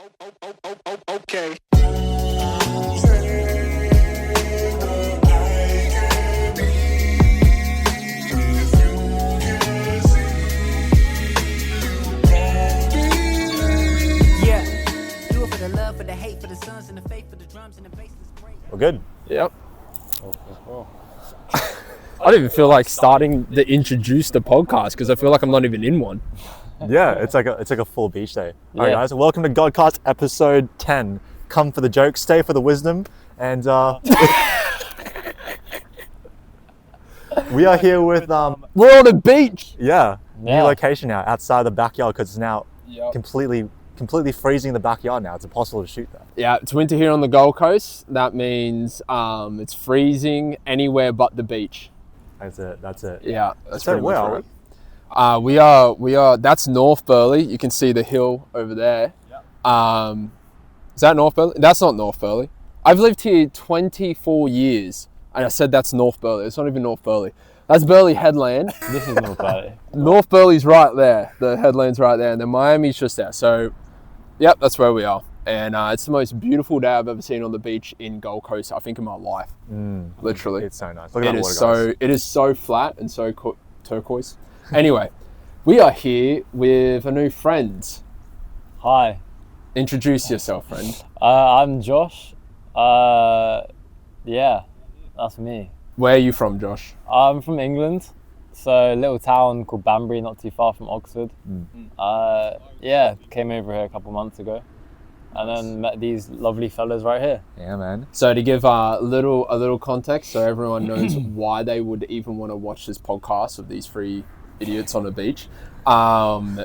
Okay. We're good. Yep. I don't even feel like starting to introduce the podcast because I feel like I'm not even in one. Yeah, it's like a full beach day. All right, Yeah. guys, welcome to Godcast episode 10. Come for the jokes, stay for the wisdom, and we are here with We're on a beach. new location now outside the backyard because it's now completely freezing in the backyard now. It's impossible to shoot there. Yeah, it's winter here on the Gold Coast. That means it's freezing anywhere but the beach. That's it. Yeah, that's So pretty where much are right. We are. That's North Burleigh. You can see the hill over there. Is that North Burleigh? That's not North Burleigh. I've lived here 24 years, and I said that's North Burleigh. It's not even North Burleigh. That's Burleigh Headland. This is North Burleigh. North Burleigh's right there. The headland's right there, and then Miami's just there. So, yep, that's where we are. And it's the most beautiful day I've ever seen on the beach in Gold Coast, I think, in my life. Literally. It's so nice. Look at that water, guys. It is so flat and so turquoise. Anyway, we are here with a new friend. Hi, Introduce yourself, friend. I'm Josh. Yeah, that's me. Where are you from, Josh? I'm from England, so a little town called Banbury, not too far from Oxford. Yeah, came over here a couple months ago, and then met these lovely fellas right here. Yeah, man. So to give a little context, so everyone knows why they would even want to watch this podcast of these three idiots on a beach.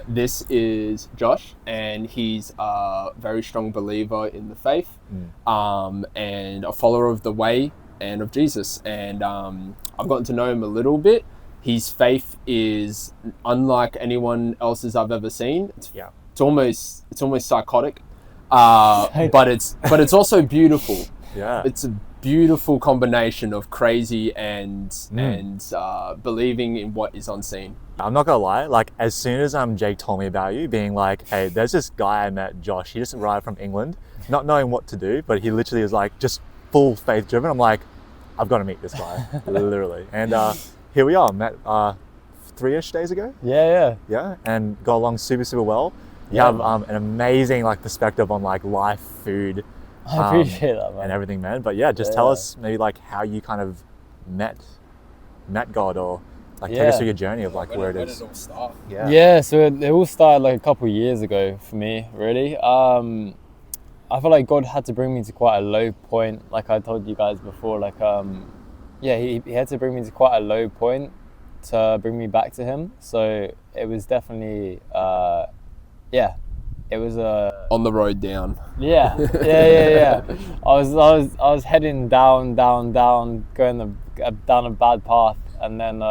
This is Josh, and he's a very strong believer in the faith, and a follower of the way and of Jesus. And I've gotten to know him a little bit. His faith is unlike anyone else's I've ever seen. It's almost psychotic, but it's also beautiful. Yeah. It's a beautiful combination of crazy and believing in what is unseen. I'm not gonna lie, like as soon as Jake told me about you, being like, hey, there's this guy I met, Josh, he just arrived from England, not knowing what to do, but he literally is like just full faith driven. I'm like, I've got to meet this guy, literally. And here we are, met 3-ish days ago. Yeah. And got along super well. You have an amazing like perspective on like life, food, I appreciate that, man. and everything, man. But yeah, just tell us maybe like how you kind of met God, or like take us through your journey of like where it is. All start? Yeah, so it all started like a couple years ago for me, really. I feel like God had to bring me to quite a low point, like I told you guys before. Like, he had to bring me to quite a low point to bring me back to Him. So it was definitely, it was On the road down. Yeah. I was heading down, going down a bad path, and then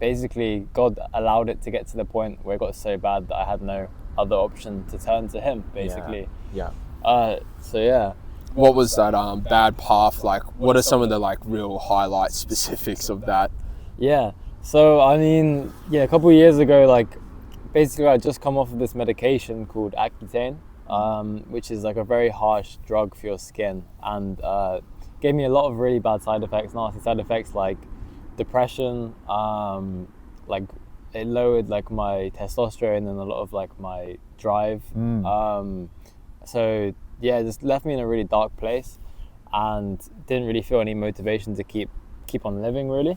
basically God allowed it to get to the point where it got so bad that I had no other option to turn to Him, basically. Yeah. What was that bad path like? What are some of the like real highlight specifics of that? Yeah. So I mean, a couple of years ago, like basically I just come off of this medication called Accutane, which is like a very harsh drug for your skin, and gave me a lot of really bad nasty side effects like depression, like it lowered like my testosterone and a lot of like my drive. So yeah, it just left me in a really dark place and didn't really feel any motivation to keep on living, really.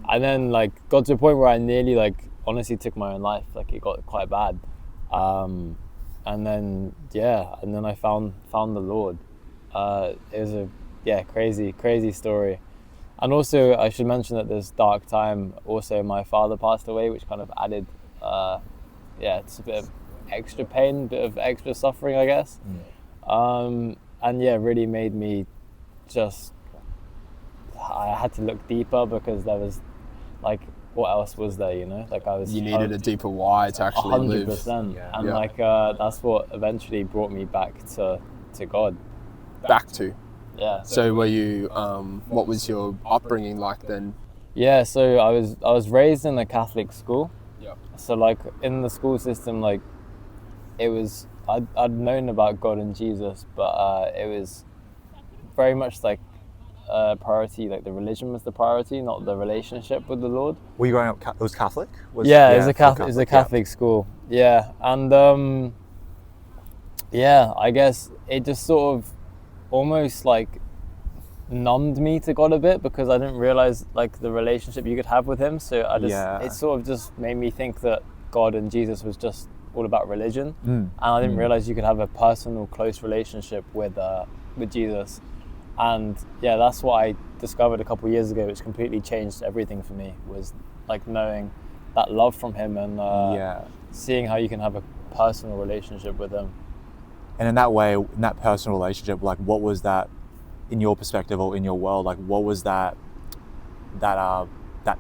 And then like got to a point where I nearly like honestly took my own life. Like it got quite bad. And then I found the Lord. It was a crazy story. And also I should mention that this dark time also my father passed away, which kind of added it's a bit of extra pain, bit of extra suffering, I guess. Really made me I had to look deeper, because there was like, what else was there, you know? Like you needed a deeper why to actually live. 100%. And that's what eventually brought me back to God. Back to? Yeah. So were you, what was your upbringing like then? Yeah, so I was raised in a Catholic school. Yeah. So like in the school system, like it was I'd known about God and Jesus, but it was very much like a priority, like the religion was the priority, not the relationship with the Lord. Were you growing up? It was Catholic. It was a Catholic school. Yeah, and I guess it just sort of almost like numbed me to God a bit, because I didn't realize like the relationship you could have with him. So it sort of just made me think that God and Jesus was just all about religion, and I didn't realize you could have a personal, close relationship with Jesus. And yeah, that's what I discovered a couple of years ago, which completely changed everything for me, was like knowing that love from him and seeing how you can have a personal relationship with him. And in that way, in that personal relationship, like what was that in your perspective or in your world? Like what was that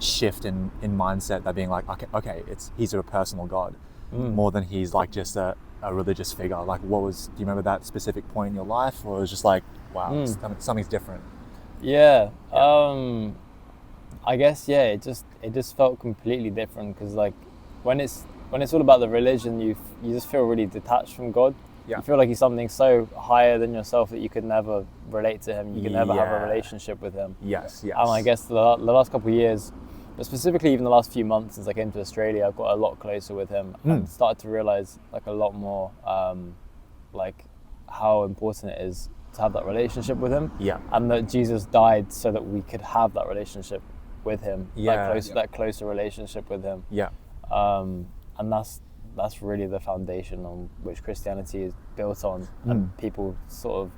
shift in mindset, that being like, okay, he's a personal God, more than he's like just a religious figure. Like do you remember that specific point in your life, or it was just like, wow, something's different? Yeah. I guess, it just felt completely different, because like when it's all about the religion, you just feel really detached from God. You feel like he's something so higher than yourself that you could never relate to him. You could never have a relationship with him. Yes. And I guess the last couple of years, but specifically even the last few months since I came to Australia, I've got a lot closer with him and started to realize like a lot more like how important it is to have that relationship with him. Yeah. And that Jesus died so that we could have that relationship with him. That closer relationship with him. Yeah. And that's really the foundation on which Christianity is built on. And people sort of,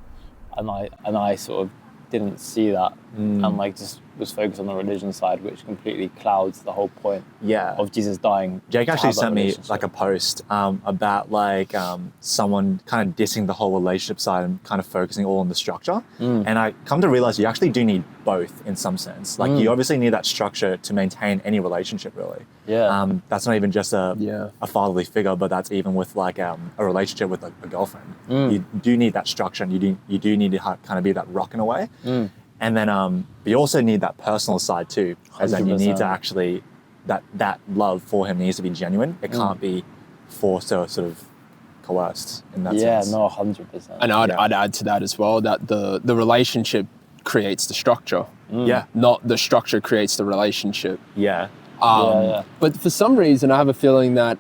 and I sort of didn't see that, and like just was focused on the religion side, which completely clouds the whole point of Jesus dying. Jake actually sent me like a post about like someone kind of dissing the whole relationship side and kind of focusing all on the structure. And I come to realize you actually do need both in some sense. Like you obviously need that structure to maintain any relationship, really. That's not even just a fatherly figure, but that's even with like a relationship with a girlfriend. You do need that structure, and you do need to kind of be that rock in a way. And then but you also need that personal side too, as in you need to actually, that love for him needs to be genuine. It can't be forced or sort of coerced in that sense. 100%. And I'd add to that as well, that the relationship creates the structure. Not the structure creates the relationship. But for some reason, I have a feeling that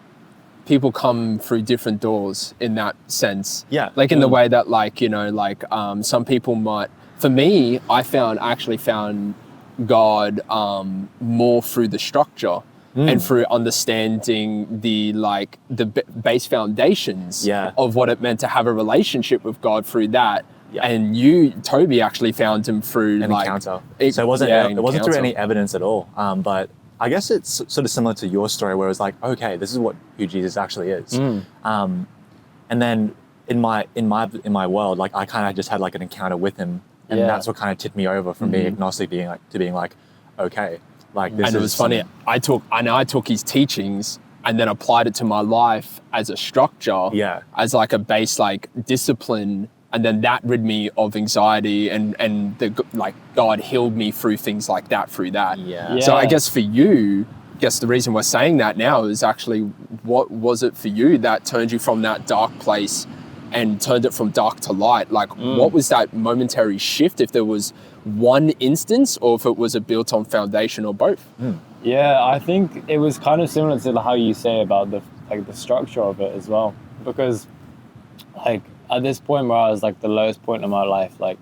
people come through different doors in that sense. Like in the way that, like, you know, like some people might. For me, I actually found God more through the structure and through understanding the base foundations of what it meant to have a relationship with God through that. And you, Toby, actually found him through an encounter. So it wasn't through any evidence at all. But I guess it's sort of similar to your story, where it was like, okay, this is who Jesus actually is. And then in my world, like I kind of just had like an encounter with him. And that's what kind of tipped me over from being agnostic to being like, okay, like this. And it was funny. I took his teachings and then applied it to my life as a structure, as like a base, like discipline, and then that rid me of anxiety, and God healed me through things like that through that. So I guess for you, the reason we're saying that now is actually, what was it for you that turned you from that dark place and turned it from dark to light? Like, what was that momentary shift, if there was one instance or if it was a built on foundation or both? Yeah, I think it was kind of similar to how you say about the structure of it as well. Because like at this point where I was like the lowest point in my life, like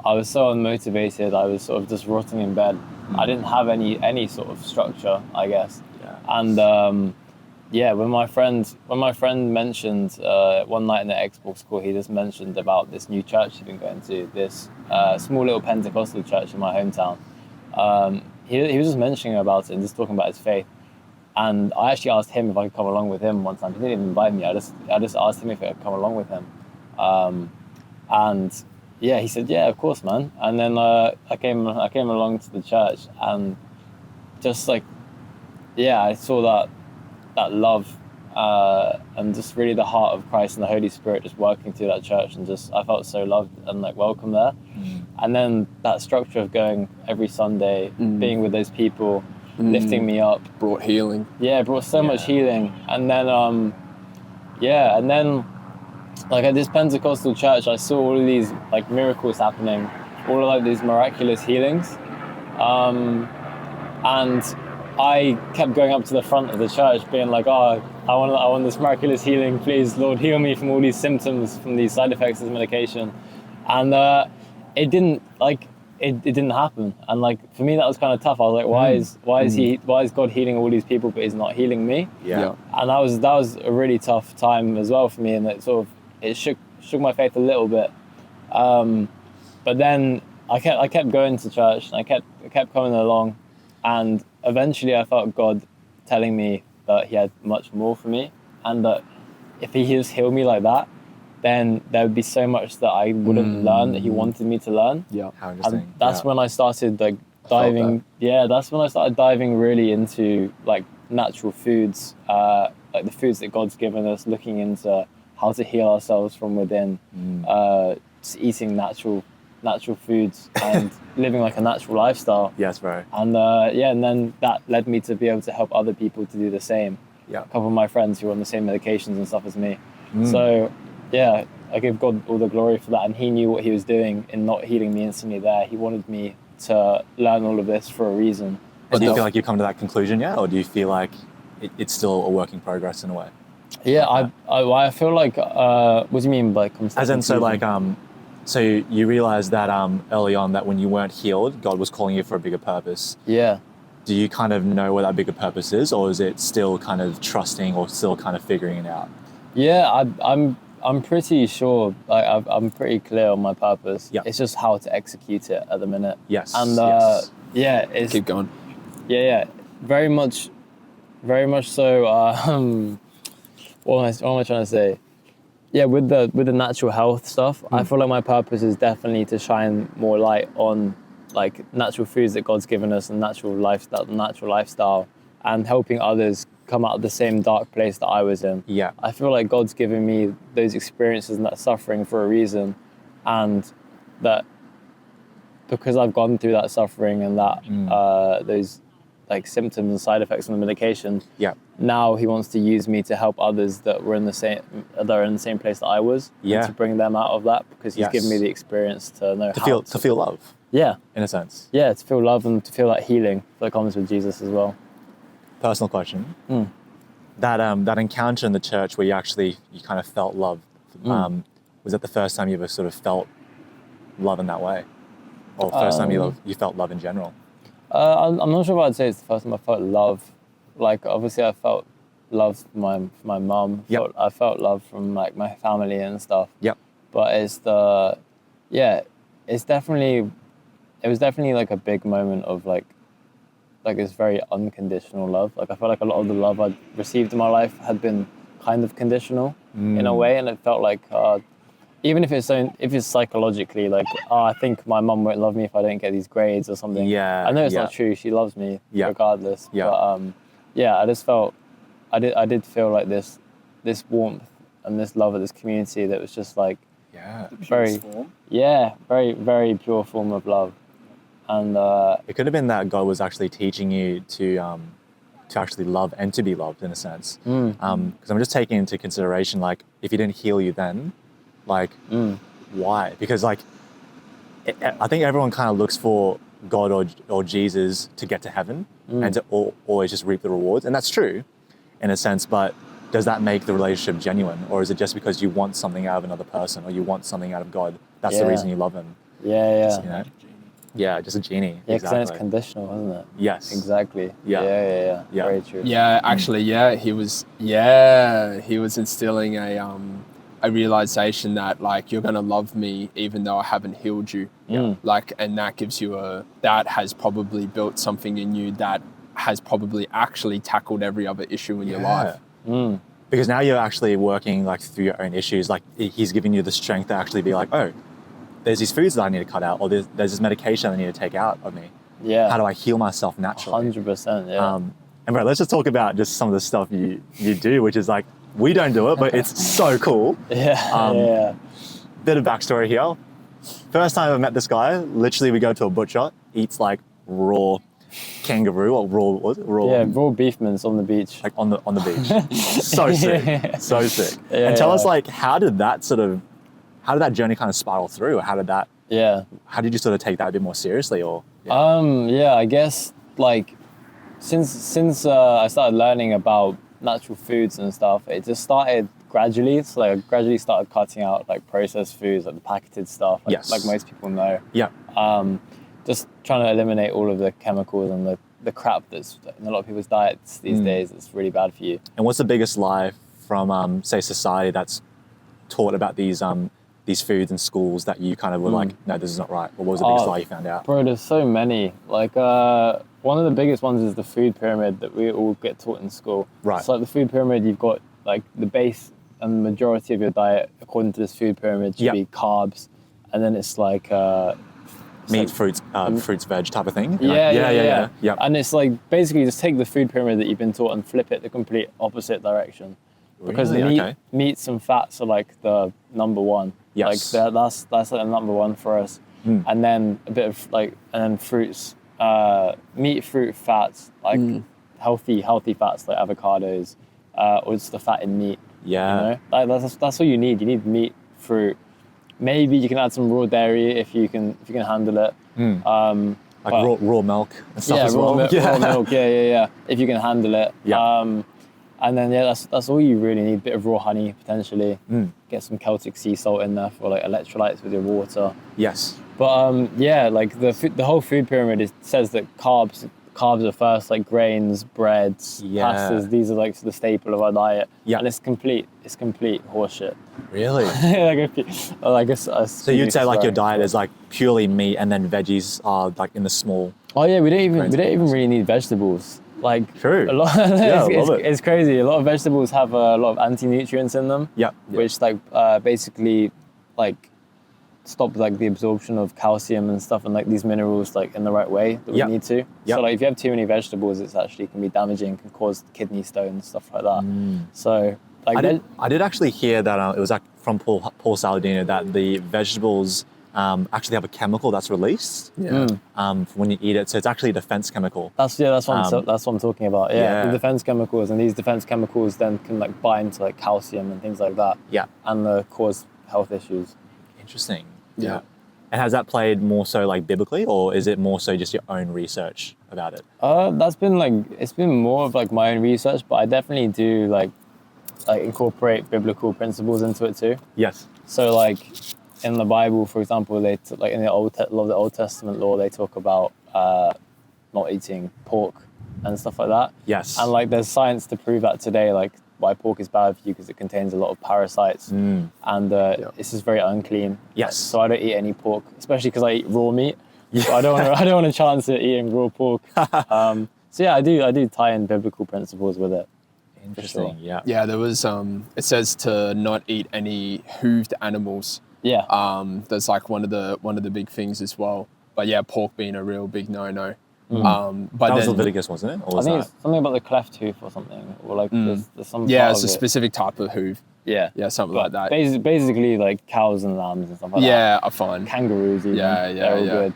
I was so unmotivated, I was sort of just rotting in bed. I didn't have any sort of structure, I guess. And when my friend mentioned one night in the Xbox call, he just mentioned about this new church he'd been going to, this small little Pentecostal church in my hometown. He was just mentioning about it and just talking about his faith. And I actually asked him if I could come along with him one time. He didn't even invite me. I just asked him if I could come along with him. And yeah, he said, yeah, of course, man. And then I came along to the church, and just like, I saw that love and just really the heart of Christ and the Holy Spirit just working through that church, and just I felt so loved and like welcome there. And then that structure of going every Sunday, being with those people, lifting me up, brought healing. Brought so much healing. And then like at this Pentecostal church, I saw all of these like miracles happening, all of like these miraculous healings, and I kept going up to the front of the church, being like, "Oh, I want this miraculous healing, please, Lord, heal me from all these symptoms, from these side effects of this medication," and it didn't happen. And like for me, that was kind of tough. I was like, why is God healing all these people, but He's not healing me? Yeah. And that was a really tough time as well for me, and it shook my faith a little bit. But then I kept going to church, and I kept coming along, and eventually I felt God telling me that He had much more for me, and that if He just healed me like that, then there would be so much that I wouldn't learn that He wanted me to learn. Yeah. How interesting. And that's when I started like diving. Yeah, that's when I started diving really into like natural foods, like the foods that God's given us, looking into how to heal ourselves from within, just eating natural foods and living like a natural lifestyle. Yes, bro. And and then that led me to be able to help other people to do the same. Yeah. A couple of my friends who were on the same medications and stuff as me. So yeah, I give God all the glory for that, and He knew what He was doing in not healing me instantly there. He wanted me to learn all of this for a reason. But do you feel like you've come to that conclusion yet, or do you feel like it's still a work in progress in a way? Yeah, I feel like, what do you mean by come to that As in, so conclusion? like, so you realized that early on that when you weren't healed, God was calling you for a bigger purpose. Yeah. Do you kind of know what that bigger purpose is, or is it still kind of trusting or still kind of figuring it out? Yeah, I'm pretty sure, like I'm pretty clear on my purpose. Yeah. It's just how to execute it at the minute. Yes. And yes. yeah, it's Keep going. yeah, very much so. What am I trying to say? Yeah, with the natural health stuff, I feel like my purpose is definitely to shine more light on like natural foods that God's given us and natural lifestyle, and helping others come out of the same dark place that I was in. Yeah. I feel like God's given me those experiences and that suffering for a reason, and that because I've gone through that suffering and that those like symptoms and side effects from the medication. Yeah. Now He wants to use me to help others that are in the same place that I was. Yeah. And to bring them out of that, because He's given me the experience to know how to feel love. Yeah. In a sense. Yeah, to feel love and to feel that healing that comes with Jesus as well. Personal question. That encounter in the church where you kind of felt love, was that the first time you ever sort of felt love in that way? Or first time you felt love in general? I'm not sure if I'd say it's the first time I felt love. Like obviously I felt love from my mum. Yep. I felt love from like my family and stuff. Yep. But it was definitely like a big moment of like this very unconditional love. Like I felt like a lot of the love I'd received in my life had been kind of conditional in a way, and it felt like even if it's psychologically like, I think my mum won't love me if I don't get these grades or something. Yeah. I know it's not true. She loves me regardless. Yeah. But I just felt I did feel like this warmth and this love of this community that was just like very very pure form of love. And it could have been that God was actually teaching you to actually love and to be loved in a sense. Because I'm just taking into consideration, like, if He didn't heal you then, like, why? Because like, I think everyone kind of looks for God or Jesus to get to heaven and to always just reap the rewards. And that's true in a sense, but does that make the relationship genuine? Or is it just because you want something out of another person or you want something out of God? That's the reason you love Him. Yeah. Just, you know? Yeah, just a genie. Yeah, because then it's conditional, isn't it? Yes. Exactly. Yeah. Very true. Yeah, actually, he was instilling a realization that like, you're gonna love me even though I haven't healed you. Like, and that gives you that has probably built something in you that has probably actually tackled every other issue in your life. Because now you're actually working like through your own issues. Like He's giving you the strength to actually be like, oh, there's these foods that I need to cut out, or there's this medication I need to take out of me. Yeah. How do I heal myself naturally? 100%. Yeah. And bro, let's just talk about just some of the stuff you do, which is like, we don't do it, but it's so cool. Yeah. Bit of backstory here. First time I met this guy, literally we go to a butcher, eats like raw kangaroo or raw, what was it? Raw, Yeah, raw beef mince on the beach. like on the beach. So sick, so sick. Yeah, and tell us yeah. like, how did that journey kind of spiral through? How did you sort of take that a bit more seriously, or? Yeah, I guess like since I started learning about natural foods and stuff, it just started gradually. So like I gradually started cutting out like processed foods, like the packaged stuff, like, Yes. like most people know. Yeah. Just trying to eliminate all of the chemicals and the crap that's in a lot of people's diets these days. It's really bad for you. And what's the biggest lie from say society that's taught about these foods in schools that you kind of were like, no, this is not right? Or what was the biggest lie you found out? Bro, there's so many. Like one of the biggest ones is the food pyramid that we all get taught in school. Right. So like the food pyramid, you've got like the base and the majority of your diet, according to this food pyramid, should be carbs, and then it's like Meat, fruits, veg type of thing. Yeah. Yeah. And it's like basically just take the food pyramid that you've been taught and flip it the complete opposite direction. Because Really? meats and fats are like the number one. Yes. Like that's like the number one for us. And then a bit of like, and then fruits, meat, fruit, fats, like healthy fats like avocados, or just the fat in meat. Yeah. You know? That's all you need. You need meat, fruit. Maybe you can add some raw dairy if you can handle it. Like raw milk and stuff as well. Raw milk. Yeah. If you can handle it. Yeah. And then that's all you really need. A bit of raw honey potentially. Get some Celtic sea salt in there for like electrolytes with your water. Yes. But like the whole food pyramid says that carbs are first, like grains, breads, pastas. These are like the staple of our diet. Yeah. And it's complete horseshit. Really? So you'd say like your diet is like purely meat, and then veggies are like in the small. Oh yeah, we don't even really need vegetables. Like true. A lot. It's crazy. A lot of vegetables have a lot of anti-nutrients in them. Yeah. Which like basically like stop like the absorption of calcium and stuff and like these minerals like in the right way that we need to. So like if you have too many vegetables, it's actually can be damaging, can cause kidney stones, stuff like that. So like I did actually hear that it was like from Paul Saladino that the vegetables actually have a chemical that's released when you eat it. So it's actually a defense chemical. That's what I'm talking about. Yeah, the defense chemicals, and these defense chemicals then can like bind to like calcium and things like that. Yeah, and cause health issues. Interesting. Yeah. And has that played more so like biblically, or is it more so just your own research about it? That's been like, it's been more of like my own research, but I definitely do like incorporate biblical principles into it too. Yes. So like in the Bible, for example, in the lot of the Old Testament law, they talk about not eating pork and stuff like that. Yes. And like there's science to prove that today, like why pork is bad for you because it contains a lot of parasites and it's just very unclean. Yes. So I don't eat any pork, especially because I eat raw meat. Yeah. So I don't want to chance it eating raw pork. So yeah, I do tie in biblical principles with it. Interesting. Sure. Yeah. There was it says to not eat any hooved animals. Yeah. That's like one of the big things as well. But yeah, pork being a real big no-no. But that was Leviticus, wasn't it? Or was I think it's something about the cleft hoof or something, or like there's some. Yeah, it's a specific type of hoof. Yeah, something like that. Basically, like cows and lambs and stuff like that. Yeah, are fine. Kangaroos, even. They're all good.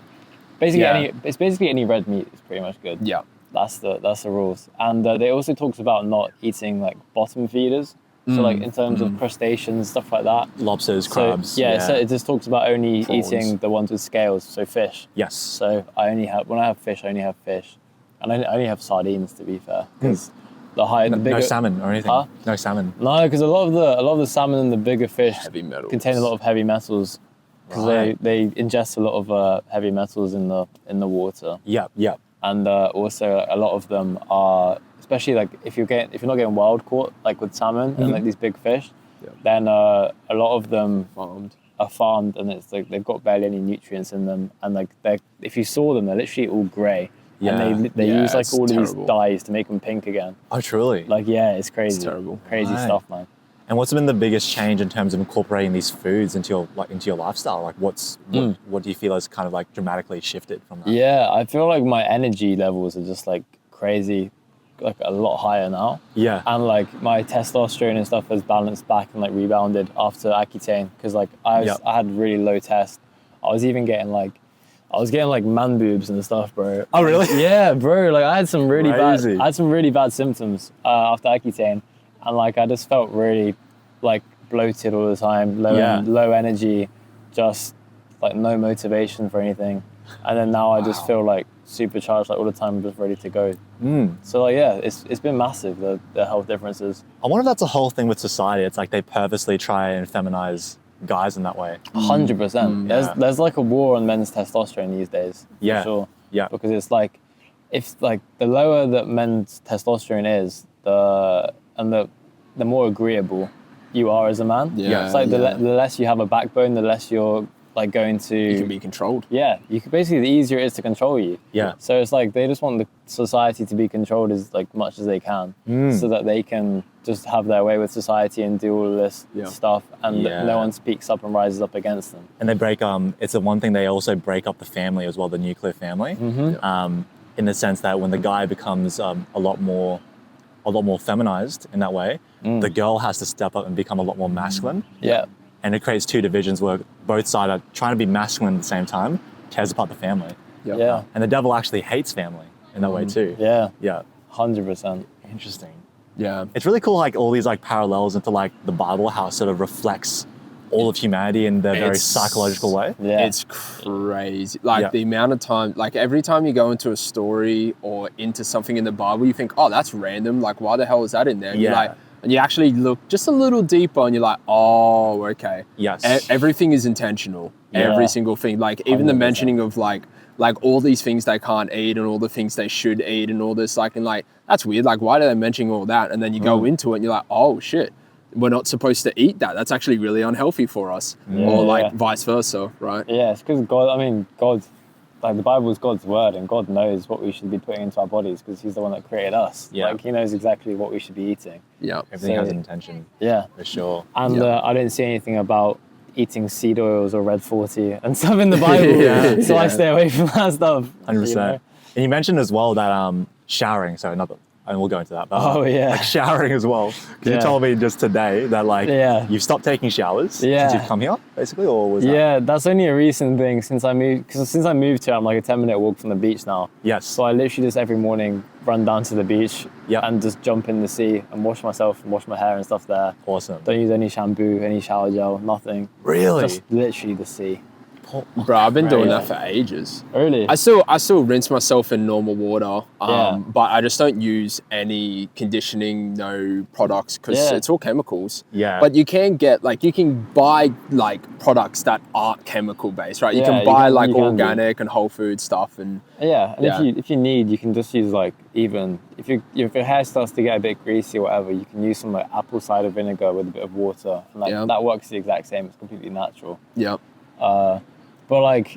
Basically, any red meat is pretty much good. Yeah, that's the rules. And they also talks about not eating like bottom feeders. So like in terms of crustaceans, stuff like that. Lobsters, crabs. So it just talks about only eating the ones with scales, so fish. Yes. So when I have fish, I only have fish. And I only have sardines, to be fair. Because the bigger... No salmon or anything? Huh? No salmon? No, because a lot of the salmon and the bigger fish contain a lot of heavy metals. Because they ingest a lot of heavy metals in the water. Yep. And also a lot of them are... Especially like if you're not getting wild caught like with salmon and like these big fish, then a lot of them are farmed and it's like they've got barely any nutrients in them, and like if you saw them, they're literally all grey. Yeah. And they use like all these dyes to make them pink again. Oh, truly? Like it's crazy. It's terrible. Crazy stuff, man. And what's been the biggest change in terms of incorporating these foods into your lifestyle? Like what do you feel has kind of like dramatically shifted from that? Yeah, I feel like my energy levels are just like crazy. Like a lot higher now. Yeah. And like my testosterone and stuff has balanced back and like rebounded after Accutane because like I had really low test. I was even getting like I was getting like man boobs and stuff, bro. Oh, really? Yeah, bro. Like I had some really Crazy. bad symptoms after Accutane, and like I just felt really like bloated all the time, low energy, just like no motivation for anything. And then now I just feel like supercharged like all the time, just ready to go. So like it's been massive, the health differences. I wonder if that's a whole thing with society. It's like they purposely try and feminize guys in that way. 100%. There's like a war on men's testosterone these days. Yeah. For sure. Yeah. Because it's like, if like the lower that men's testosterone is, the more agreeable you are as a man. Yeah. It's like the less you have a backbone, the less you're like going to. You can be controlled. Yeah. You can basically, the easier it is to control you. Yeah. So it's like they just want the society to be controlled as like much as they can, so that they can just have their way with society and do all of this stuff, and no one speaks up and rises up against them. And they break, it's the one thing, they also break up the family as well, the nuclear family, in the sense that when the guy becomes a lot more feminized in that way, the girl has to step up and become a lot more masculine. Yeah. And it creates two divisions where both sides are trying to be masculine at the same time, tears apart the family. Yep. Yeah. And the devil actually hates family in that way too. Yeah. Yeah. 100%. Interesting. Yeah. It's really cool, like all these like parallels into like the Bible, how it sort of reflects all of humanity in their very psychological way. Yeah. It's crazy. Like the amount of time, like every time you go into a story or into something in the Bible, you think, oh, that's random. Like, why the hell is that in there? And you're like, and you actually look just a little deeper and you're like, oh, okay. Yes. Everything is intentional. Every single thing. Like even 100%. The mentioning of like all these things they can't eat and all the things they should eat and all this, like, and like, that's weird. Like, why are they mentioning all that? And then you go into it and you're like, oh shit, we're not supposed to eat that. That's actually really unhealthy for us. Or like vice versa, right? Yeah, it's because God, like the Bible is God's word, and God knows what we should be putting into our bodies because he's the one that created us. Yeah. Like he knows exactly what we should be eating. Yeah. Everything has an intention. Yeah. For sure. And I didn't see anything about eating seed oils or Red 40 and stuff in the Bible. So I stay away from that stuff. 100%. You know? And you mentioned as well that showering, so another, and we'll go into that. But, like showering as well. Because you told me just today that like you've stopped taking showers since you've come here, basically, or was that? Yeah, that's only a recent thing since I moved. Because since I moved here, I'm like a 10-minute walk from the beach now. Yes. So I literally just every morning run down to the beach and just jump in the sea and wash myself and wash my hair and stuff there. Awesome. Don't use any shampoo, any shower gel, nothing. Really? Just literally the sea. Bro, I've been doing that for ages. Really? I still rinse myself in normal water, but I just don't use any conditioning, no products, because it's all chemicals. Yeah. But you can buy like products that aren't chemical based, right? You can buy like organic and whole food stuff, and if you need, you can just use like, even if your hair starts to get a bit greasy or whatever, you can use some like apple cider vinegar with a bit of water, and like that works the exact same. It's completely natural. Yeah. But like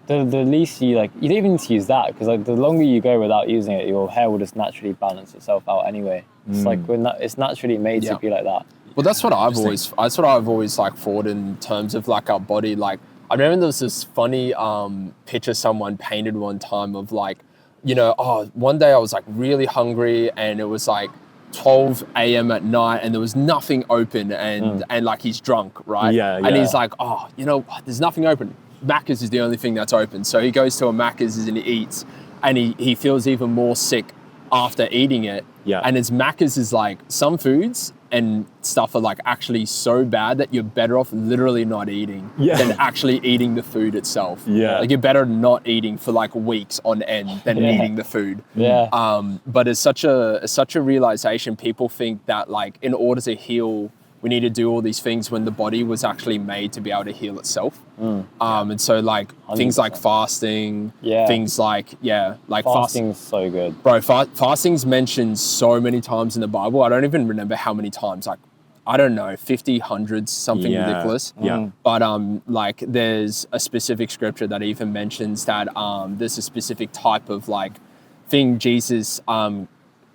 the least you don't even need to use that, because like the longer you go without using it, your hair will just naturally balance itself out anyway. It's like it's naturally made to be like that. Well, that's what I've always like thought in terms of like our body. Like I remember there was this funny picture someone painted one time of like, one day I was like really hungry and it was like 12 a.m. at night and there was nothing open and like he's drunk, right? Yeah. And he's like, there's nothing open. Macca's is the only thing that's open. So he goes to a Macca's and he eats and he feels even more sick after eating it. Yeah. And his Macca's is like, some foods and stuff are like actually so bad that you're better off literally not eating than actually eating the food itself. Yeah. Like you're better not eating for like weeks on end than eating the food. Yeah. But it's such a realization. People think that like in order to heal, we need to do all these things when the body was actually made to be able to heal itself. And so like 100%. Things like fasting, things like fasting's so good. Bro, fasting's mentioned so many times in the Bible. I don't even remember how many times. Like, I don't know, 50, hundreds, something ridiculous. Yeah. But like there's a specific scripture that even mentions that there's a specific type of like thing Jesus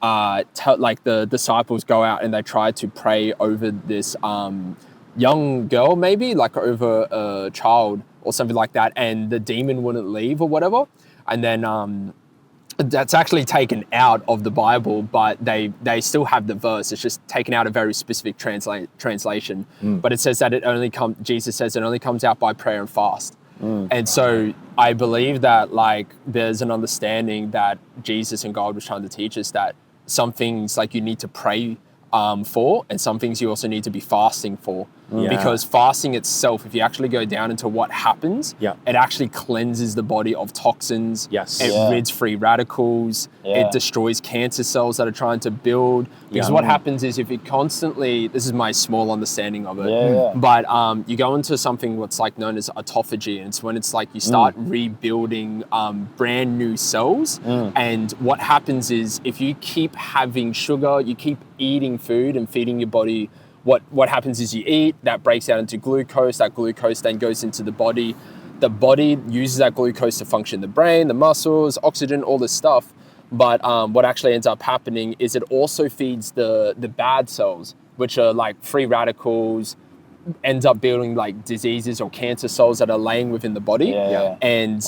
like the disciples go out and they try to pray over this young girl, maybe like over a child or something like that, and the demon wouldn't leave or whatever. And then that's actually taken out of the Bible, but they still have the verse. It's just taken out a very specific translation. But it says that Jesus says it only comes out by prayer and fast. And so I believe that like there's an understanding that Jesus and God was trying to teach us that some things like you need to pray for, and some things you also need to be fasting for. Because fasting itself, if you actually go down into what happens, it actually cleanses the body of toxins. It rids free radicals. It destroys cancer cells that are trying to build. Because what happens is if you constantly, this is my small understanding of it, but you go into something what's like known as autophagy, and it's when it's like you start rebuilding brand new cells. And what happens is if you keep having sugar, you keep eating food and feeding your body, what happens is you eat, that breaks out into glucose, that glucose then goes into the body uses that glucose to function the brain, the muscles, oxygen, all this stuff. But what actually ends up happening is it also feeds the bad cells, which are like free radicals, ends up building like diseases or cancer cells that are laying within the body. And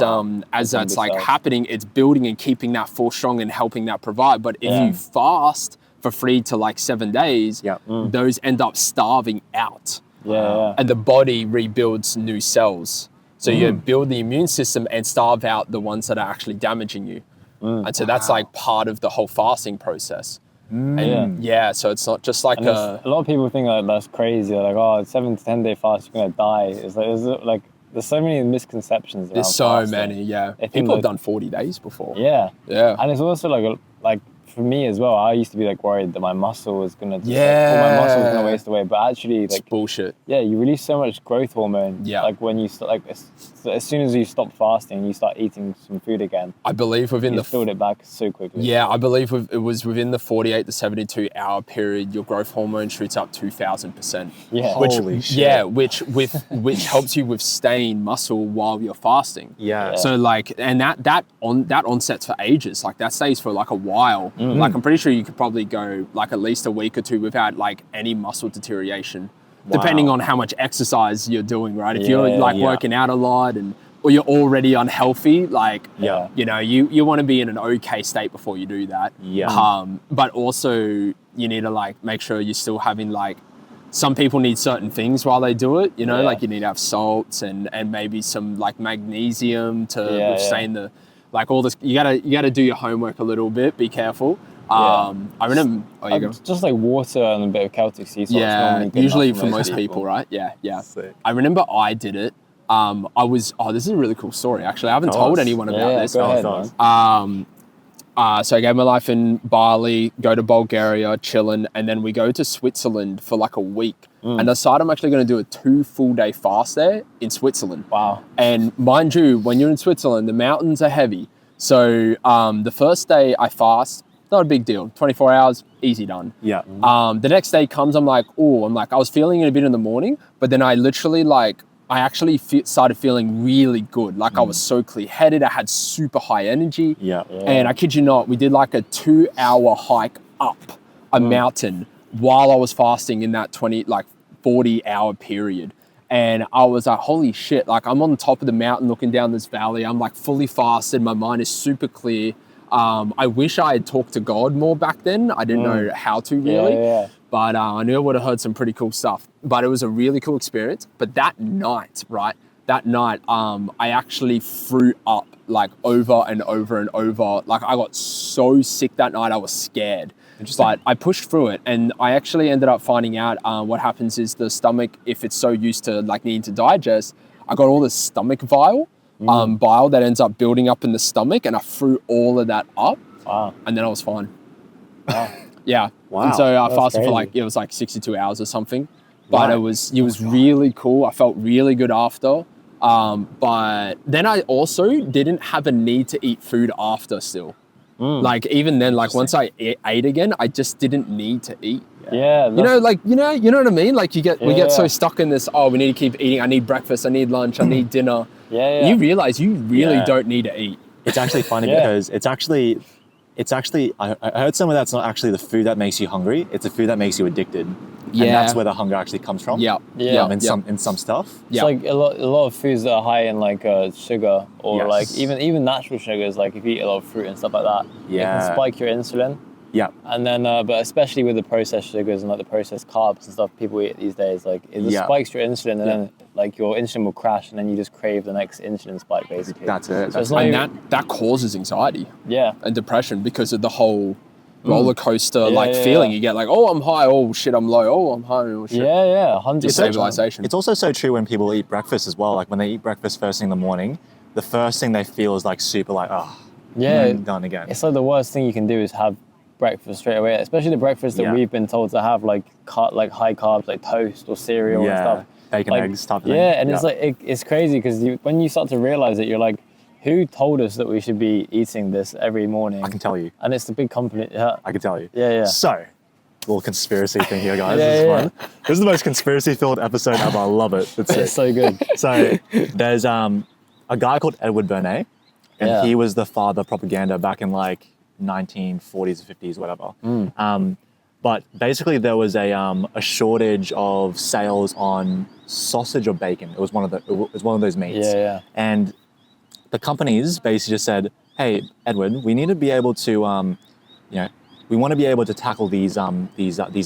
as that's like happening, it's building and keeping that force strong and helping that provide. But if you fast for 3 to like 7 days, those end up starving out. And the body rebuilds new cells. So you build the immune system and starve out the ones that are actually damaging you. And so that's like part of the whole fasting process. And so it's not just like a lot of people think like that's crazy. They're like, oh, 7 to 10 day fast, you're gonna die. It's like there's so many misconceptions. There's so many, People have done 40 days before. And it's also like for me as well, I used to be like worried that my muscle was gonna all my muscle was gonna waste away, but actually like it's bullshit. You release so much growth hormone. Like when you start, like as soon as you stop fasting and you start eating some food again, I believe within you build it back so quickly. I believe it was within the 48 to 72 hour period, your growth hormone shoots up 2,000%. Holy shit. Which helps you sustain muscle while you're fasting. So like, and that onsets for ages. Like that stays for like a while. Like I'm pretty sure you could probably go like at least a week or 2 without like any muscle deterioration, depending on how much exercise you're doing, right? If you're like working out a lot or you're already unhealthy, like, you know, you want to be in an okay state before you do that. But also you need to like make sure you're still having like, some people need certain things while they do it, you know, like you need to have salts and maybe some like magnesium to withstand the, like all this, you gotta do your homework a little bit. Be careful. I remember. Just like water and a bit of Celtic sea salt. Usually for most people, right? Sick. I remember I did it. This is a really cool story. Actually, I haven't told anyone about this. Go ahead, So I gave my life in Bali, go to Bulgaria, chilling, and then we go to Switzerland for like a week. And I decided I'm actually going to do a 2 full day fast there in Switzerland. Wow. And mind you, when you're in Switzerland, the mountains are heavy. So the first day I fast, not a big deal. 24 hours, easy done. The next day comes, I was feeling it a bit in the morning, but then I literally I actually started feeling really good. Like I was so clear-headed. I had super high energy. And I kid you not, we did like a 2-hour hike up a mountain while I was fasting in that 40-hour period. And I was like, holy shit, like I'm on the top of the mountain looking down this valley. I'm like fully fasted. My mind is super clear. I wish I had talked to God more back then. I didn't know how to really. But I knew I would have heard some pretty cool stuff. But it was a really cool experience. But that night, I actually threw up like over and over and over. Like I got so sick that night, I was scared. But I pushed through it, and I actually ended up finding out what happens is the stomach, if it's so used to like needing to digest, I got all this stomach bile that ends up building up in the stomach, and I threw all of that up. And then I was fine. And so I fasted for it was like 62 hours or something. But it was really cool. I felt really good after. But then I also didn't have a need to eat food after still. Like even then, like once I ate again, I just didn't need to eat. You know what I mean? Like we get so stuck in this, we need to keep eating. I need breakfast, I need lunch, I need dinner. You realize you really don't need to eat. It's actually funny because it's actually, I heard somewhere that's not actually the food that makes you hungry, it's the food that makes you addicted. And that's where the hunger actually comes from. In some stuff. It's like a lot of foods that are high in like sugar or like even natural sugars, like if you eat a lot of fruit and stuff like that, it can spike your insulin. And then, but especially with the processed sugars and like the processed carbs and stuff people eat these days, like it just spikes your insulin and then like your insulin will crash, and then you just crave the next insulin spike, basically. That's it. So it's And not that causes anxiety yeah. and depression because of the whole roller coaster Yeah, feeling. yeah. You get like, oh, I'm high. Oh shit, I'm low. Oh, I'm high. Oh shit. Yeah, 100%. Destabilization. It's also so true when people eat breakfast as well. Like when they eat breakfast first thing in the morning, the first thing they feel is like super like, oh, Yeah, done again. it's like the worst thing you can do is have breakfast straight away, especially the breakfast that we've been told to have, like high carbs, like toast or cereal and stuff. Bacon, like, eggs, type of thing. Yeah, and it's like it's crazy because when you start to realize it, you're like, who told us that we should be eating this every morning? I can tell you. And it's the big company. Yeah. I can tell you. Yeah. So, little conspiracy thing here, guys. Yeah, This is yeah. fun. This is the most conspiracy-filled episode ever. I love it. It's sick. It's so good. So there's a guy called Edward Bernays, and he was the father of propaganda back in like 1940s or 50s, whatever. But basically, there was a shortage of sales on sausage or bacon. It was one of those meats. Yeah. And the companies basically just said, "Hey, Edward, we need to be able to, we want to be able to tackle these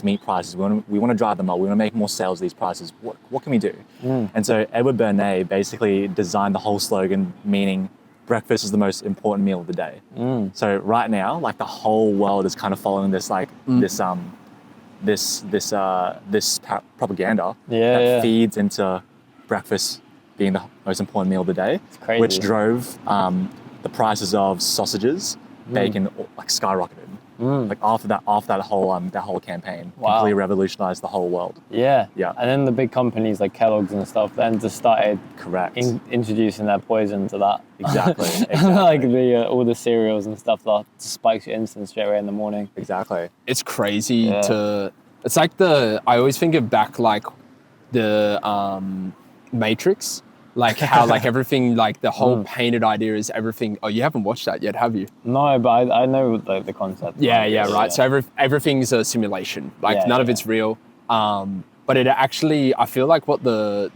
meat prices. We want to drive them up. We want to make more sales of these prices. What can we do?" And so Edward Bernays basically designed the whole slogan, meaning breakfast is the most important meal of the day. So right now, like the whole world is kind of following this this propaganda that feeds into breakfast being the most important meal of the day, It's crazy. which drove the prices of sausages, bacon, like skyrocketed. Like after that whole campaign, completely revolutionized the whole world. Yeah. Yeah. And then the big companies like Kellogg's and stuff then just started Correct. introducing their poison to that. Exactly. Like all the cereals and stuff that spikes your insulin straight away in the morning. Exactly. It's crazy it's like I always think of back like the Matrix, like how like everything, like the whole painted idea is everything. Oh, you haven't watched that yet, have you? No, but I know like the concept. Yeah, right. So everything's a simulation. Like none of it's real. But it actually, I feel like what the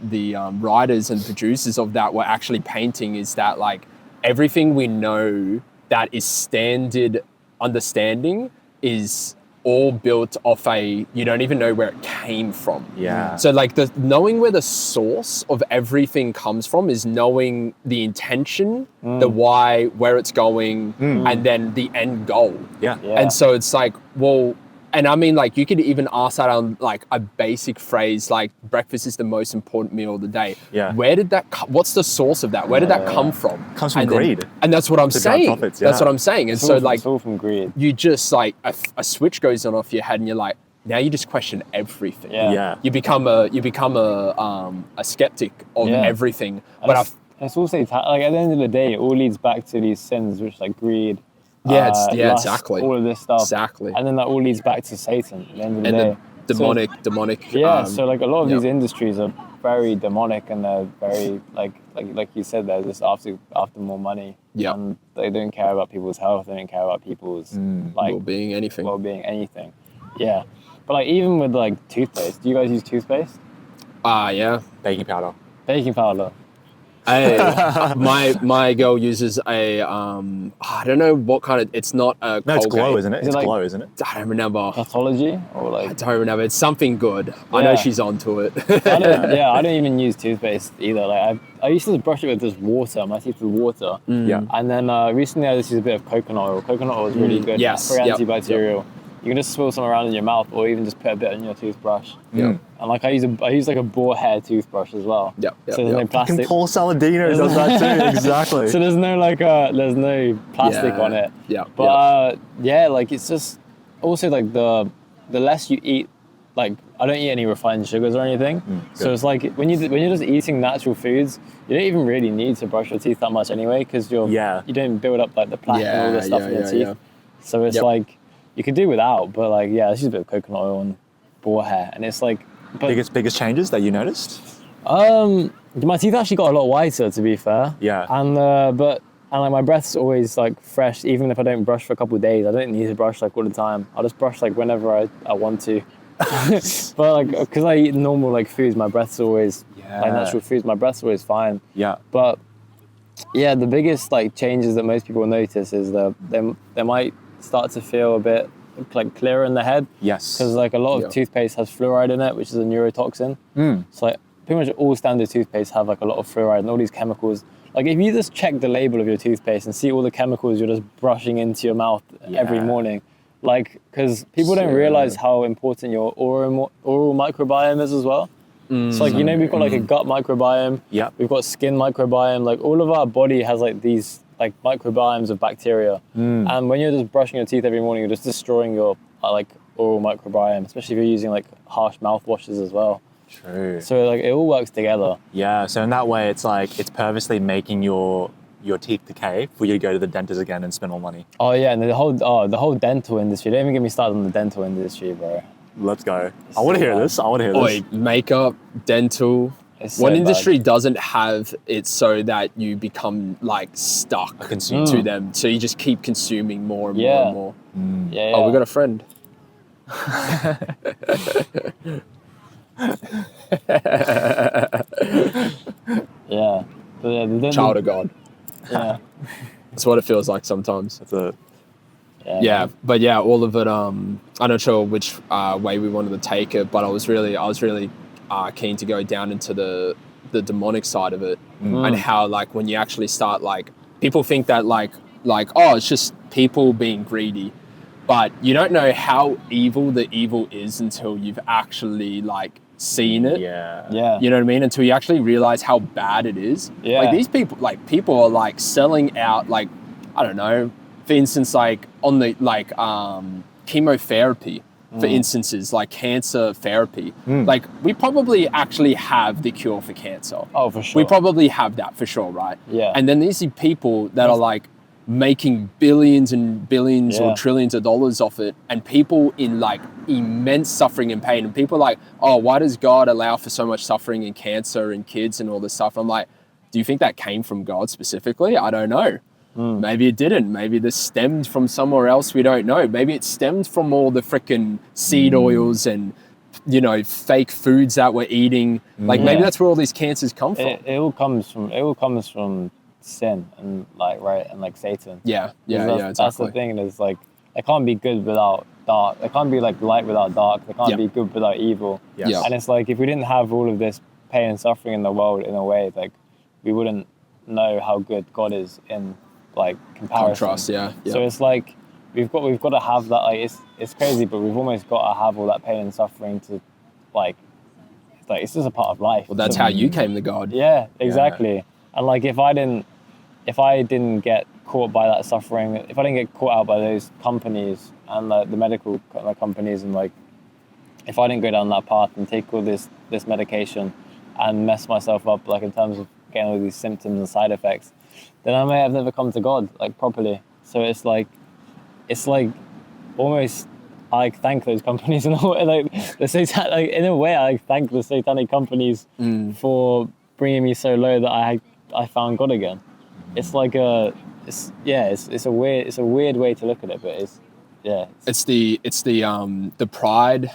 writers and producers of that were actually painting is that like everything we know that is standard understanding is all built off you don't even know where it came from. Yeah. So like knowing where the source of everything comes from is knowing the intention, the why, where it's going, and then the end goal. Yeah. And so it's like, well, and I mean, like, you could even ask that on like a basic phrase, like breakfast is the most important meal of the day. Yeah. Where did that? What's the source of that? Where did that come from? Comes from greed. And that's what I'm To drive saying. profits, That's yeah. what I'm saying. And It's so all, like, it's all from greed. you just like a switch goes on off your head, and you're like, now you just question everything. Yeah. You become a skeptic of everything. And it's also like at the end of the day, it all leads back to these sins, which like greed. Lust, exactly. All of this stuff. Exactly. And then that all leads back to Satan at the end of the And day. the demonic. Yeah, so like a lot of yep. these industries are very demonic, and they're very like you said, they're just after more money. Yeah. And they don't care about people's health. They don't care about people's well-being, anything. well-being, anything. Yeah. But like even with like toothpaste, do you guys use toothpaste? Yeah. Baking powder. Baking powder. My girl uses a I don't know what kind of. It's not a. No, it's Colgate. Glow, isn't it? Is it It's like- Glow, isn't it? I don't remember. Pathology or I like don't remember. It's something good. I know Yeah. she's onto it. I don't even use toothpaste either. Like I used to brush it with just water, my teeth with water. Yeah. And then recently I just used a bit of coconut oil. Coconut oil is really good. Yes, Very yep, antibacterial. You can just swirl some around in your mouth, or even just put a bit on your toothbrush. Yeah. And like I use like a boar hair toothbrush as well. Yep, So there's no Fucking plastic. Paul Saladino does that too. Exactly. So there's no plastic on it. Yeah. But like it's just also like the less you eat, like I don't eat any refined sugars or anything. So it's like when you're just eating natural foods, you don't even really need to brush your teeth that much anyway, because you don't build up like the plaque and all this stuff in your teeth. yeah. So it's like you can do without, but like it's just a bit of coconut oil and boar hair, and it's like biggest changes that you noticed? my teeth actually got a lot whiter, to be fair. Yeah. And like my breath's always like fresh, even if I don't brush for a couple of days. I don't need to brush like all the time. I'll just brush like whenever I want to. But like because I eat normal like foods, my breath's always like natural foods. My breath's always fine. Yeah. But yeah, the biggest like changes that most people notice is that they might start to feel a bit like clearer in the head. Yes. Because like a lot of toothpaste has fluoride in it, which is a neurotoxin. So like pretty much all standard toothpaste have like a lot of fluoride and all these chemicals. Like if you just check the label of your toothpaste and see all the chemicals you're just brushing into your mouth every morning, like, because people don't realize how important your oral microbiome is as well. It's like, you know, we've got like a gut microbiome, we've got skin microbiome, like all of our body has like these like microbiomes of bacteria. And when you're just brushing your teeth every morning, you're just destroying your like oral microbiome, especially if you're using like harsh mouthwashes as well. True. So like it all works together. Yeah, so in that way, it's like, it's purposely making your teeth decay for you to go to the dentist again and spend more money. Oh yeah, and the whole dental industry. Don't even get me started on the dental industry, bro. Let's go. I want to hear this. Oi, makeup, dental. So One bad. industry doesn't have it so that you become like stuck to them. So you just keep consuming more and more and more. Yeah. Oh, we got a friend. Yeah. But yeah, the dental, Child of God. Yeah. That's what it feels like sometimes. That's it. Yeah, but yeah, all of it. I'm not sure which way we wanted to take it, but I was really keen to go down into the demonic side of it, and how like when you actually start, like people think that like oh, it's just people being greedy, but you don't know how evil the evil is until you've actually like seen it. Yeah. You know what I mean? Until you actually realize how bad it is. Yeah. Like these people are like selling out, like, I don't know, for instance, like on the like chemotherapy, for instances, like cancer therapy. Like we probably actually have the cure for cancer. Oh, for sure. We probably have that for sure, right? Yeah. And then these people that are like making billions and billions or trillions of dollars off it, and people in like immense suffering and pain, and people are like, oh, why does God allow for so much suffering and cancer and kids and all this stuff? I'm like, do you think that came from God specifically? I don't know. Maybe it didn't. Maybe this stemmed from somewhere else. We don't know. Maybe it stemmed from all the freaking seed oils and, you know, fake foods that we're eating. Like maybe that's where all these cancers come from. It all comes from sin and like Satan. Exactly. That's the thing. Is like there can't be good without dark. There can't be like light without dark. There can't be good without evil. And it's like if we didn't have all of this pain and suffering in the world, in a way, like we wouldn't know how good God is in like comparison. Contrast, yeah. So it's like we've got to have that. Like it's crazy, but we've almost got to have all that pain and suffering to like it's just a part of life. Well, that's how you came to God. Yeah, exactly. Yeah. And like if I didn't get caught by that suffering, if I didn't get caught out by those companies and the medical companies, and like if I didn't go down that path and take all this medication and mess myself up, like in terms of getting all these symptoms and side effects, then I may have never come to God like properly. So it's like almost I thank those companies in a way, like the Satan, like in a way I thank the satanic companies for bringing me so low that I found God again. It's like it's a weird way to look at it, but it's the pride.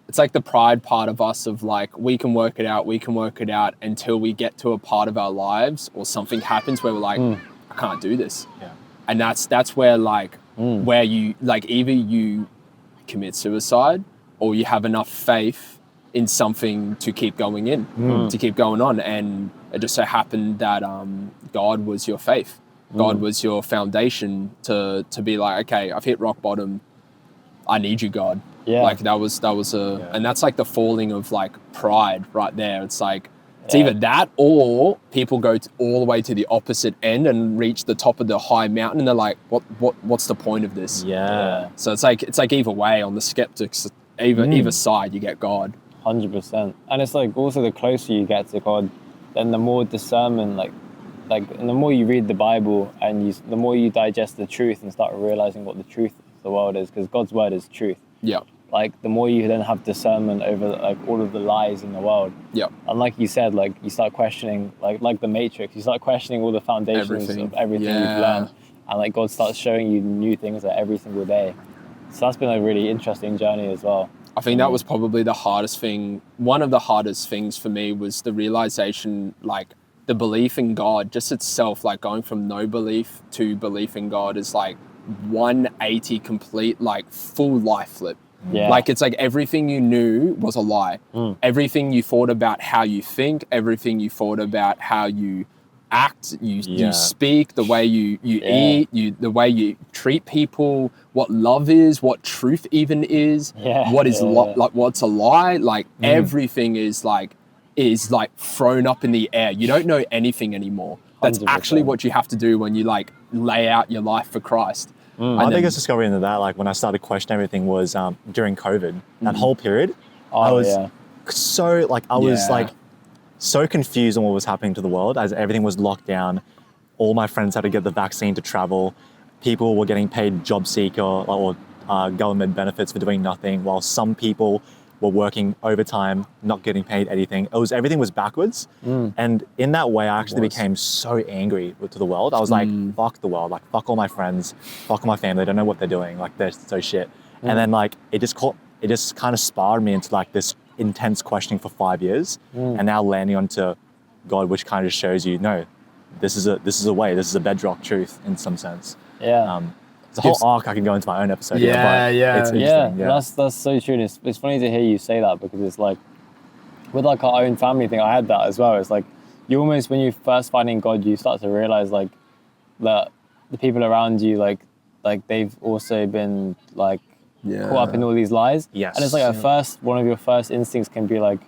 It's like the pride part of us of like, we can work it out until we get to a part of our lives or something happens where we're like, I can't do this. Yeah. And that's where like, where you like either you commit suicide or you have enough faith in something to keep going to keep going on. And it just so happened that God was your faith. God was your foundation to be like, okay, I've hit rock bottom. I need you, God. Yeah. Like that was and that's like the falling of like pride right there. It's like, it's either that or people go all the way to the opposite end and reach the top of the high mountain and they're like, what's the point of this? Yeah. So it's like either way on the skeptics, either side you get God. 100%. And it's like also the closer you get to God, then the more discernment, and the more you read the Bible and the more you digest the truth and start realizing what the truth of the world is, because God's word is truth. Yeah. Like the more you then have discernment over like all of the lies in the world. Yeah. And like you said, like you start questioning, like the Matrix, you start questioning all the foundations of everything you've learned. And like God starts showing you new things like every single day. So that's been a really interesting journey as well. I think that was probably the hardest thing. One of the hardest things for me was the realization, like the belief in God just itself, like going from no belief to belief in God is like 180 complete, like full life flip. Yeah. Like, it's like everything you knew was a lie. Everything you thought about how you think, everything you thought about how you act, you speak, the way you eat, the way you treat people, what love is, what truth even is, what is like what's a lie, like everything is like thrown up in the air. You don't know anything anymore. That's 100%. actually what you have to do when you like lay out your life for Christ. My biggest discovery into that, like when I started questioning everything, was during COVID. That whole period, I was so like so confused on what was happening to the world as everything was locked down. All my friends had to get the vaccine to travel. People were getting paid job seeker or government benefits for doing nothing, while some people were working overtime, not getting paid anything. Everything was backwards. And in that way, I actually became so angry to the world. I was like, fuck the world, like fuck all my friends, fuck all my family. They don't know what they're doing. Like they're so shit. And then like, it just kind of spiraled me into like this intense questioning for 5 years. And now landing onto God, which kind of shows you, no, this is a way, this is a bedrock truth in some sense. It's a whole arc I can go into my own episode. It's interesting. That's so true. And it's funny to hear you say that, because it's like with like our own family thing, I had that as well. It's like you almost, when you first finding God, you start to realize like that the people around you, like they've also been like caught up in all these lies. And it's like at first, one of your first instincts can be like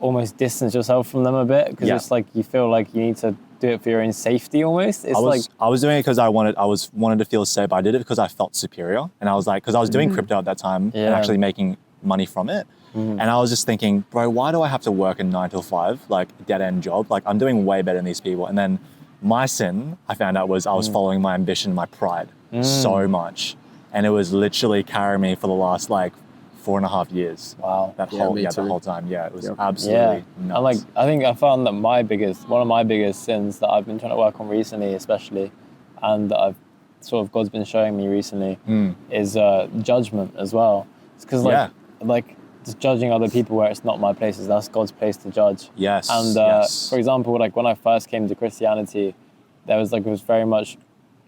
almost distance yourself from them a bit, because it's like you feel like you need to do it for your own safety almost. I was doing it because I wanted to feel safe. I did it because I felt superior, and I was like, because I was doing crypto at that time and actually making money from it, and I was just thinking, bro, why do I have to work a 9 to 5 like dead end job? Like I'm doing way better than these people. And then my sin, I found out, was I was following my ambition, my pride so much, and it was literally carrying me for the last like 4.5 years. Wow. That whole time. Yeah, it was absolutely nuts. And like, I think I found that one of my biggest sins that I've been trying to work on recently, especially, and that I've sort of God's been showing me recently, is judgment as well. It's because like just judging other people where it's not my place, that's God's place to judge. Yes. And for example, like when I first came to Christianity, it was very much,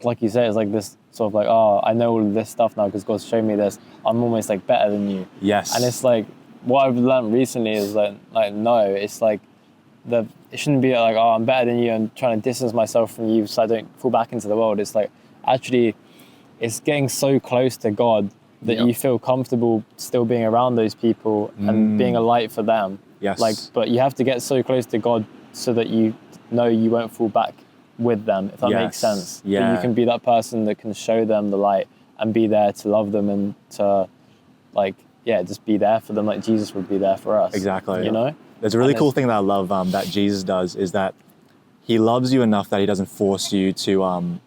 like you say, it's like this sort of like, oh, I know all of this stuff now because God's shown me this. I'm almost like better than you. Yes. And it's like, what I've learned recently is like no, it's like it shouldn't be like, oh, I'm better than you and trying to distance myself from you so I don't fall back into the world. It's like, actually, it's getting so close to God that you feel comfortable still being around those people and being a light for them. Yes. Like, but you have to get so close to God so that you know you won't fall back with them, if that makes sense. Yeah. But you can be that person that can show them the light and be there to love them and to like, just be there for them like Jesus would be there for us. Exactly. You know? There's a really cool thing that I love that Jesus does, is that he loves you enough that he doesn't force you to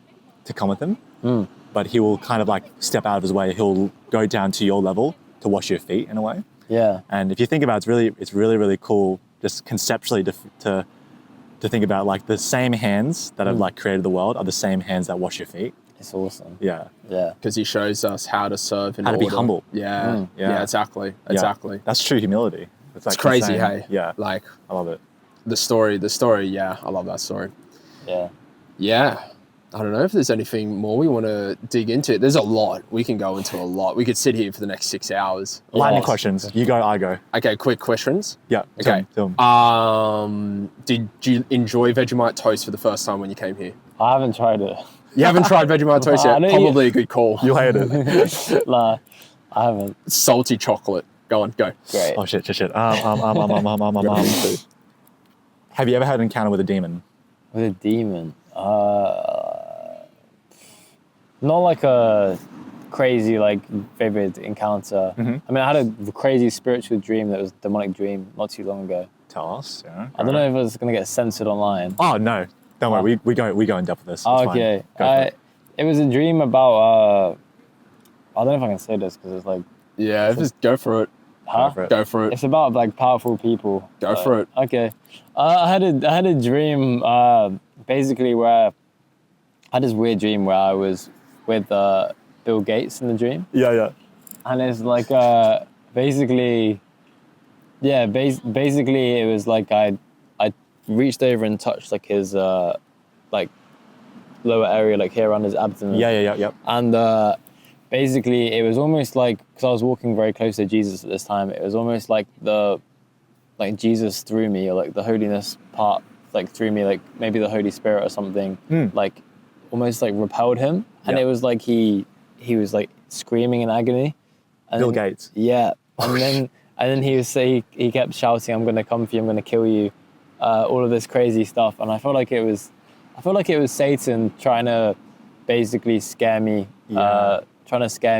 come with him, but he will kind of like step out of his way. He'll go down to your level to wash your feet in a way. Yeah. And if you think about it, it's really cool just conceptually to think about like the same hands that have like created the world are the same hands that wash your feet. It's awesome. Yeah. Yeah. Because he shows us how to serve in how order. to be humble. Yeah. Yeah, exactly. That's true humility. It's like crazy, insane. hey? Yeah. Like, I love it. The story, yeah, I love that story. Yeah. Yeah. I don't know if there's anything more we want to dig into. There's a lot. We can go into a lot. We could sit here for the next 6 hours. Lightning questions. You go, I go. Okay, quick questions. Yeah. Okay. Film. Did you enjoy Vegemite toast for the first time when you came here? I haven't tried it. You haven't tried Vegemite toast yet? Probably a good call. You'll hate it. Nah, I haven't. Salty chocolate. Go on, go. Great. Oh shit. Have you ever had an encounter with a demon? With a demon? Not like a crazy, like vivid encounter. I mean, I had a crazy spiritual dream that was a demonic dream not too long ago. Tell us. Yeah. I don't know if it's going to get censored online. Oh no, don't worry. We go in depth with this. Oh, okay. It was a dream about. I don't know if I can say this because it's like. Yeah, just go for it. Huh? Go for it. It's about like powerful people. Go for it. Okay. I had a dream basically where I had this weird dream where I was with Bill Gates in the dream. Yeah. And it's like basically it was like I reached over and touched like his like lower area, like here around his abdomen. Yeah. And basically it was almost like, because I was walking very close to Jesus at this time, it was almost like Jesus through me, or like the holiness part like through me, like maybe the Holy Spirit or something, like almost like repelled him, and it was like he was like screaming in agony. And Bill Gates. Yeah, and then he kept shouting, "I'm going to come for you, I'm going to kill you," all of this crazy stuff, and I felt like it was Satan trying to basically scare me, and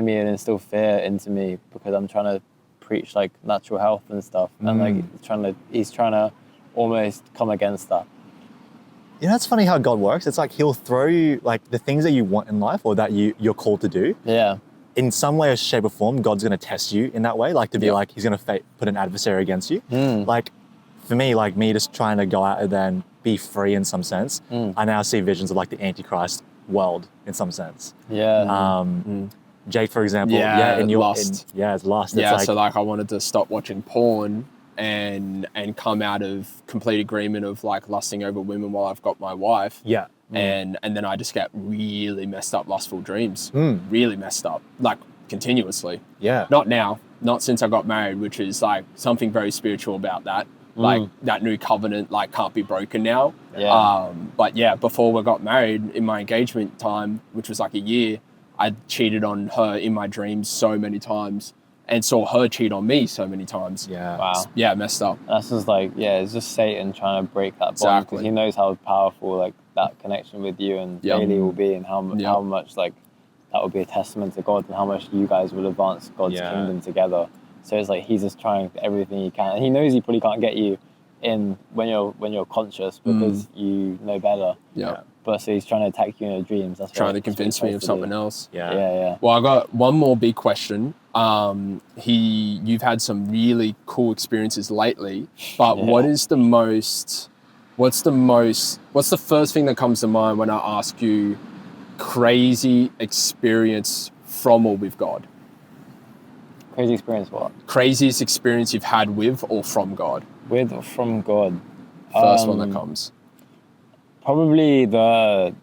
instill fear into me, because I'm trying to preach like natural health and stuff, and like he's trying to almost come against that. You know, it's funny how God works. It's like he'll throw you like the things that you want in life, or that you're called to do. Yeah. In some way or shape or form, God's going to test you in that way, like to be like, he's going to put an adversary against you. Like for me, like me just trying to go out and then be free in some sense, I now see visions of like the Antichrist world in some sense. Yeah. Jake, for example, lust. It's lust. Yeah, it's so like I wanted to stop watching porn and come out of complete agreement of like lusting over women while I've got my wife. Yeah. And then I just get really messed up, lustful dreams. Really messed up, like continuously. Yeah. Not now, not since I got married, which is like something very spiritual about that. Like that new covenant, like can't be broken now. Yeah. But yeah, before we got married, in my engagement time, which was like a year, I cheated on her in my dreams so many times, and saw her cheat on me so many times. Yeah. Wow. Yeah, messed up. That's just like, it's just Satan trying to break that bond, Exactly. because he knows how powerful like that connection with you and Bailey will be, and how much like that will be a testament to God, and how much you guys will advance God's kingdom together. So it's like he's just trying everything he can, and he knows he probably can't get you in when you're conscious, because you know better. Yeah. But so he's trying to attack you in your dreams. That's trying to convince me of something else. Yeah. Well, I got one more big question. You've had some really cool experiences lately, but what's the first thing that comes to mind when I ask you crazy experience from or with God? Crazy experience what? Craziest experience you've had with or from God? With or from God? First one that comes. Probably the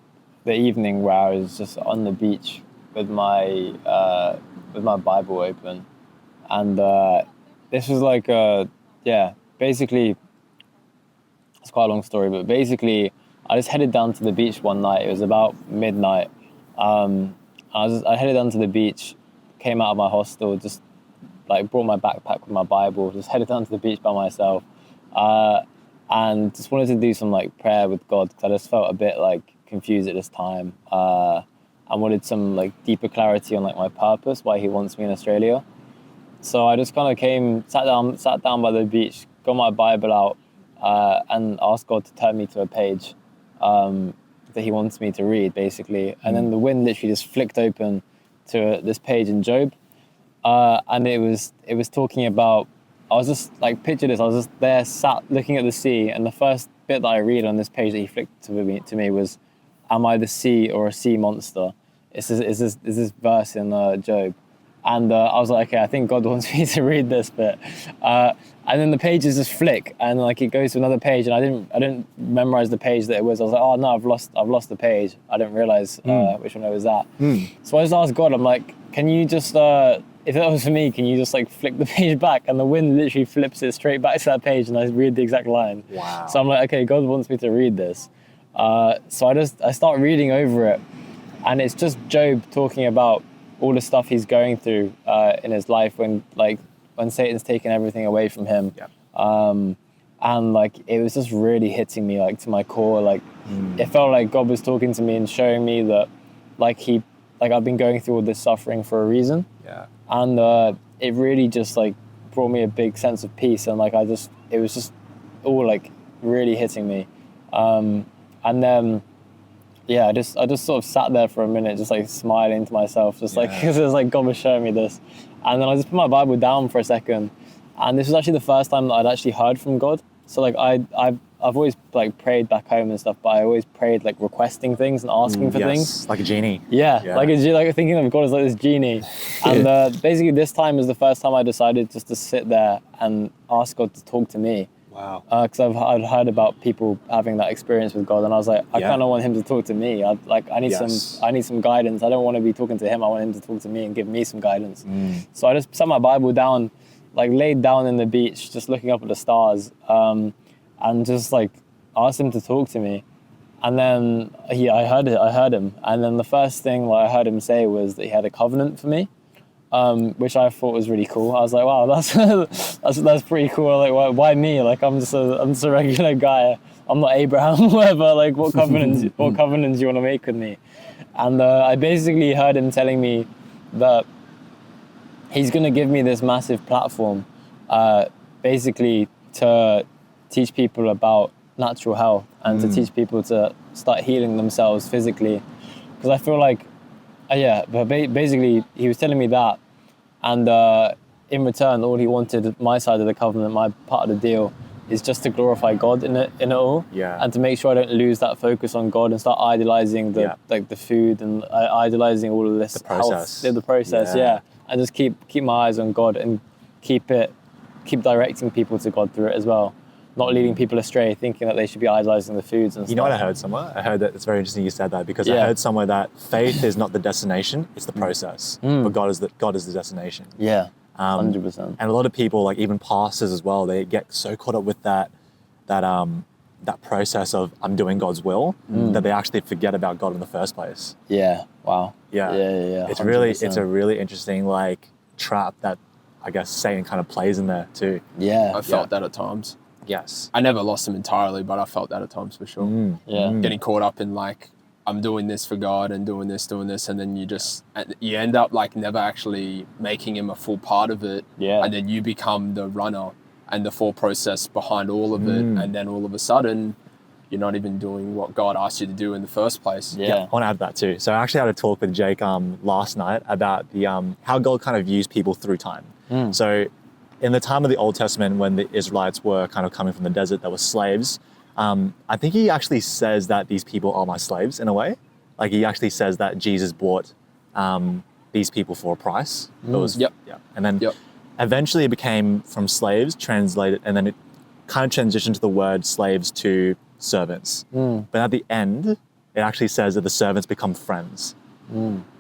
evening where I was just on the beach with my Bible open, and this was like basically it's quite a long story, but basically I just headed down to the beach one night. It was about midnight. I headed down to the beach, came out of my hostel, just like brought my backpack with my Bible, just headed down to the beach by myself. And just wanted to do some like prayer with God, because I just felt a bit like confused at this time. I wanted some like deeper clarity on like my purpose, why he wants me in Australia. So I just kind of sat down by the beach, got my Bible out, and asked God to turn me to a page that he wants me to read, basically. And then the wind literally just flicked open to this page in Job, and it was talking about. I was just like, picture this, I was just there sat looking at the sea, and the first bit that I read on this page that he flicked to me was, "Am I the sea or a sea monster?" It's this verse in Job. And I was like, okay, I think God wants me to read this bit. And then the pages just flick, and like it goes to another page, and I didn't memorize the page that it was. I was like, oh no, I've lost the page. I didn't realize which one it was at. So I just asked God, I'm like, can you just if that was for me, can you just like flick the page back? And the wind literally flips it straight back to that page, and I read the exact line. Wow. So I'm like, okay, God wants me to read this. So I start reading over it, and it's just Job talking about all the stuff he's going through in his life when Satan's taken everything away from him. And like it was just really hitting me like to my core. Like it felt like God was talking to me and showing me that like I've been going through all this suffering for a reason. And it really just like brought me a big sense of peace, and like it was just all like really hitting me. And then I just sort of sat there for a minute, just like smiling to myself, just like because it was like God was showing me this. And then I just put my Bible down for a second, and this was actually the first time that I'd actually heard from God. So like I've always like prayed back home and stuff, but I always prayed like requesting things and asking for things. Like a genie. Like thinking of God as like this genie. And basically this time is the first time I decided just to sit there and ask God to talk to me. Wow. Because I'd heard about people having that experience with God, and I was like, I kind of want him to talk to me. I need some guidance. I don't want to be talking to him. I want him to talk to me and give me some guidance. So I just set my Bible down, like laid down in the beach, just looking up at the stars, and just like asked him to talk to me. And then I heard him. And then the first thing I heard him say was that he had a covenant for me, which I thought was really cool. I was like, wow, that's pretty cool. Like, why me? Like, I'm just a regular guy. I'm not Abraham, whatever. Like, what covenants do you want to make with me? And I basically heard him telling me that he's going to give me this massive platform, basically to teach people about natural health and to teach people to start healing themselves physically. Because I feel like, basically he was telling me that, and in return, all he wanted, my side of the covenant, my part of the deal, is just to glorify God in it all, and to make sure I don't lose that focus on God and start idolizing the food and idolizing all of this the process, and just keep my eyes on God and keep directing people to God through it as well. Not leading people astray, thinking that they should be idolizing the foods and stuff. You know what I heard somewhere? I heard that it's very interesting you said that, because I heard somewhere that faith is not the destination, it's the process. But God is the destination. Yeah, 100%. And a lot of people, like even pastors as well, they get so caught up with that process of I'm doing God's will that they actually forget about God in the first place. Yeah. Wow. Yeah. It's 100%. it's a really interesting like trap that I guess Satan kind of plays in there too. Yeah. I felt that at times. Yes. I never lost him entirely, but I felt that at times for sure. Getting caught up in like, I'm doing this for God and doing this, and then you end up like never actually making him a full part of it. Yeah. And then you become the runner and the full process behind all of it. And then all of a sudden, you're not even doing what God asked you to do in the first place. Yeah. I want to add that too. So I actually had a talk with Jake last night about the how God kind of views people through time. So in the time of the Old Testament, when the Israelites were kind of coming from the desert, they were slaves. I think he actually says that these people are my slaves in a way. Like he actually says that Jesus bought these people for a price. And then eventually it became from slaves, translated, and then it kind of transitioned to the word slaves to servants. But at the end, it actually says that the servants become friends.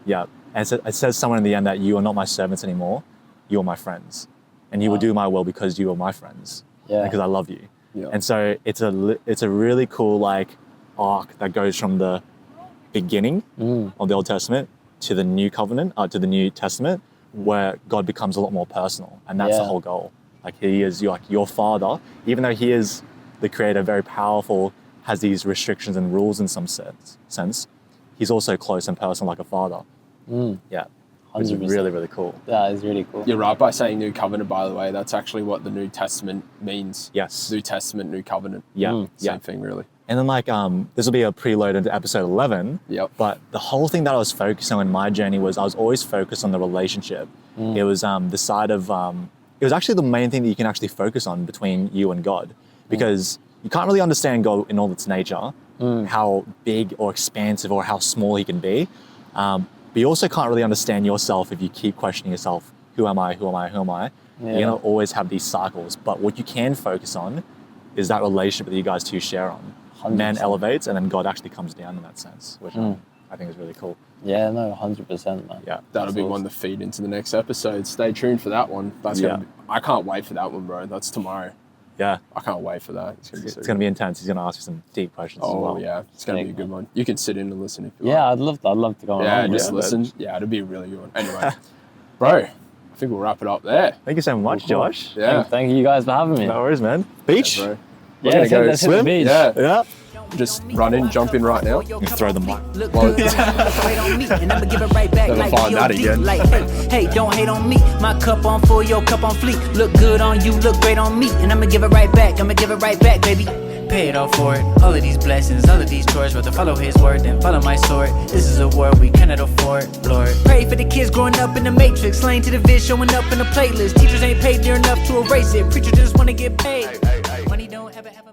Yeah. And it says somewhere in the end that you are not my servants anymore, you are my friends. And you will do my will because you are my friends. Yeah. Because I love you. Yeah. And so it's a really cool like arc that goes from the beginning of the Old Testament to the New Covenant, to the New Testament, where God becomes a lot more personal. And that's the whole goal. Like he is your father, even though he is the creator, very powerful, has these restrictions and rules in some sense. He's also close and personal like a father. Yeah. Which is really, really cool. That is really cool. You're right by saying New Covenant, by the way. That's actually what the New Testament means. Yes. New Testament, New Covenant. Yeah. Same thing, really. And then like, this will be a preload into episode 11. Yep. But the whole thing that I was focusing on in my journey was I was always focused on the relationship. It was the side of, it was actually the main thing that you can actually focus on between you and God. Because you can't really understand God in all its nature, how big or expansive or how small he can be. But you also can't really understand yourself if you keep questioning yourself, who am I, who am I, who am I? Yeah. You're going to always have these cycles. But what you can focus on is that relationship that you guys two share on. 100%. Man elevates and then God actually comes down in that sense, which I think is really cool. Yeah, no, 100%, man. Yeah, that'll be one to feed into the next episode. Stay tuned for that one. I can't wait for that one, bro. That's tomorrow. Yeah. I can't wait for that. It's going to be intense. He's going to ask you some deep questions as well. Oh, yeah. It's going to be a good one. You can sit in and listen if you want. Yeah, I'd love to go on. Yeah, just listen. Yeah, it'll be a really good one. Anyway, bro, I think we'll wrap it up there. Thank you so much, Josh. Yeah. Thank you guys for having me. No worries, man. Beach? Yeah, bro. Yeah, go let's hit the beach. Yeah. Just jump in right now. You throw the mic. Never find that again. Hey, don't hate on me. My cup on full, your cup on fleek. Look good on you, look great on me. And I'ma give it right back, baby. Pay it all for it. All of these blessings, all of these chores. Rather follow his word than follow my sword. This is a war we cannot afford, Lord. Pray for the kids growing up in the matrix. Slain to the vid, showing up in the playlist. Teachers ain't paid near enough to erase it. Preachers just wanna get paid. Money don't ever have a